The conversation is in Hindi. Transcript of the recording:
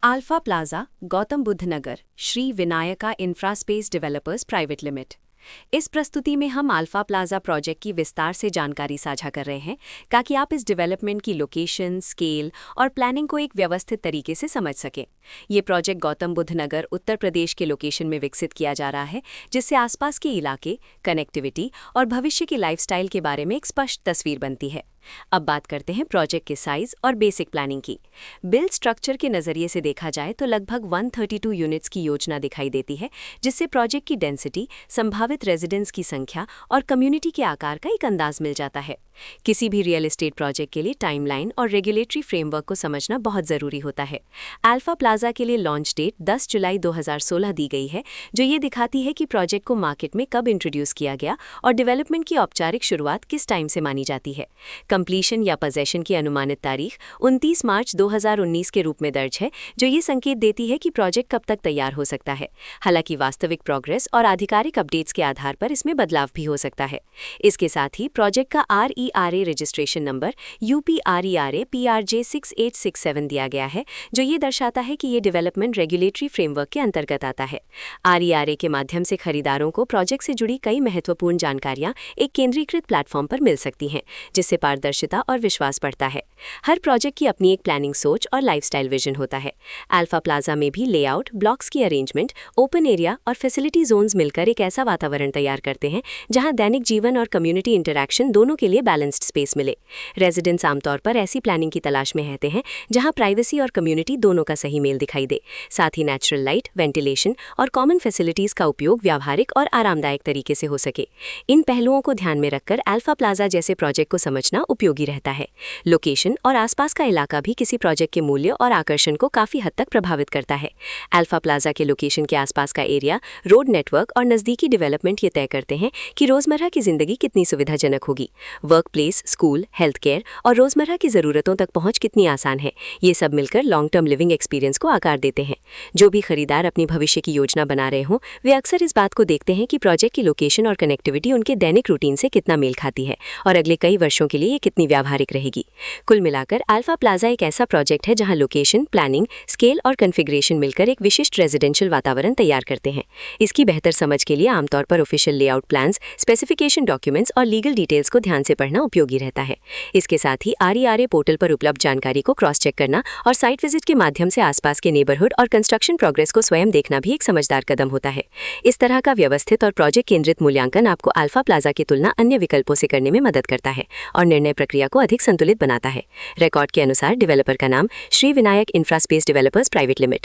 Alpha plaza, Gautam Buddh Nagar, Shri Vinayaka infraspace developers private limited. इस प्रस्तुति में हम अल्फा प्लाजा प्रोजेक्ट की विस्तार से जानकारी साझा कर रहे हैं ताकि आप इस डेवलपमेंट की लोकेशन, स्केल और प्लानिंग को एक व्यवस्थित तरीके से समझ सकें। ये प्रोजेक्ट गौतम बुद्ध नगर, उत्तर प्रदेश के लोकेशन में विकसित किया जा रहा है, जिससे आसपास के इलाके, कनेक्टिविटी और भविष्य की लाइफस्टाइल के बारे में एक स्पष्ट तस्वीर बनती है। अब बात करते हैं प्रोजेक्ट के साइज और बेसिक प्लानिंग की। बिल्ड स्ट्रक्चर के नज़रिए से देखा जाए तो लगभग 132 यूनिट्स की योजना दिखाई देती है, जिससे प्रोजेक्ट की डेंसिटी, संभावित रेजिडेंट्स की संख्या और कम्युनिटी के आकार का एक अंदाज मिल जाता है। किसी भी रियल एस्टेट प्रोजेक्ट के लिए टाइमलाइन और रेगुलेटरी फ्रेमवर्क को समझना बहुत ज़रूरी होता है। अल्फा प्लाजा के लिए लॉन्च डेट 10 जुलाई 2016 दी गई है, जो ये दिखाती है कि प्रोजेक्ट को मार्केट में कब इंट्रोड्यूस किया गया और डेवलपमेंट की औपचारिक शुरुआत किस टाइम से मानी जाती है। कंप्लीशन या पोजेशन की अनुमानित तारीख 29 मार्च 2019 के रूप में दर्ज है, जो ये संकेत देती है कि प्रोजेक्ट कब तक तैयार हो सकता है। हालांकि वास्तविक प्रोग्रेस और आधिकारिक अपडेट्स के आधार पर इसमें बदलाव भी हो सकता है। इसके साथ ही प्रोजेक्ट का RERA registration number UPRERA PRJ 6867 दिया गया है, जो ये दर्शाता है कि ये डेवलपमेंट रेगुलेटरी फ्रेमवर्क के अंतर्गत आता है। RERA के माध्यम से खरीदारों को प्रोजेक्ट से जुड़ी कई महत्वपूर्ण जानकारियां एक केंद्रीकृत प्लेटफॉर्म पर मिल सकती हैं, जिससे पारदर्शिता और विश्वास बढ़ता है। हर प्रोजेक्ट की अपनी एक प्लानिंग सोच और लाइफस्टाइल विजन होता है। अल्फा प्लाजा में भी लेआउट, ब्लॉक्स की अरेंजमेंट, ओपन एरिया और फैसिलिटी जोन्स मिलकर एक ऐसा वातावरण तैयार करते हैं जहां दैनिक जीवन और कम्युनिटी इंटरैक्शन दोनों के लिए बैलेंस्ड स्पेस मिले। रेजिडेंट्स आमतौर पर ऐसी प्लानिंग की तलाश में रहते हैं जहां प्राइवेसी और कम्युनिटी दोनों का सही मेल दिखाई दे। साथ ही नेचुरल लाइट, वेंटिलेशन और कॉमन फैसिलिटीज का उपयोग व्यावहारिक और आरामदायक तरीके से हो सके। इन पहलुओं को ध्यान में रखकर अल्फा प्लाजा जैसे प्रोजेक्ट को समझना उपयोगी रहता है। लोकेशन और आसपास का इलाका भी किसी प्रोजेक्ट के मूल्य और आकर्षण को काफी हद तक प्रभावित करता है। अल्फा प्लाजा के लोकेशन के आसपास का एरिया, रोड नेटवर्क और नजदीकी डेवलपमेंट ये तय करते हैं कि रोजमर्रा की जिंदगी कितनी सुविधाजनक होगी। Work place, school, health care और रोजमर्रा की जरूरतों तक पहुंच कितनी आसान है, ये सब मिलकर लॉन्ग टर्म लिविंग एक्सपीरियंस को आकार देते हैं। जो भी खरीदार अपनी भविष्य की योजना बना रहे हों, वे अक्सर इस बात को देखते हैं कि प्रोजेक्ट की लोकेशन और कनेक्टिविटी उनके दैनिक रूटीन से कितना मेल खाती है और अगले कई वर्षों के लिए ये कितनी व्यावहारिक रहेगी। कुल मिलाकर अल्फा प्लाजा एक ऐसा प्रोजेक्ट है जहां लोकेशन, प्लानिंग, स्केल और कॉन्फ़िगरेशन मिलकर एक विशिष्ट रेजिडेंशियल वातावरण तैयार करते हैं। इसकी बेहतर समझ के लिए आमतौर पर official layout plans, specification documents और लीगल डिटेल्स को ध्यान से पढ़ना उपयोगी रहता है। इसके साथ ही RERA पोर्टल पर उपलब्ध जानकारी को क्रॉस चेक करना और साइट विजिट के माध्यम से आसपास के नेबरहुड और कंस्ट्रक्शन प्रोग्रेस को स्वयं देखना भी एक समझदार कदम होता है। इस तरह का व्यवस्थित और प्रोजेक्ट केंद्रित मूल्यांकन आपको अल्फा प्लाजा की तुलना अन्य विकल्पों से करने में मदद करता है और निर्णय प्रक्रिया को अधिक संतुलित बनाता है। रिकॉर्ड के अनुसार डेवलपर का नाम Shri Vinayak infraspace developers private limited.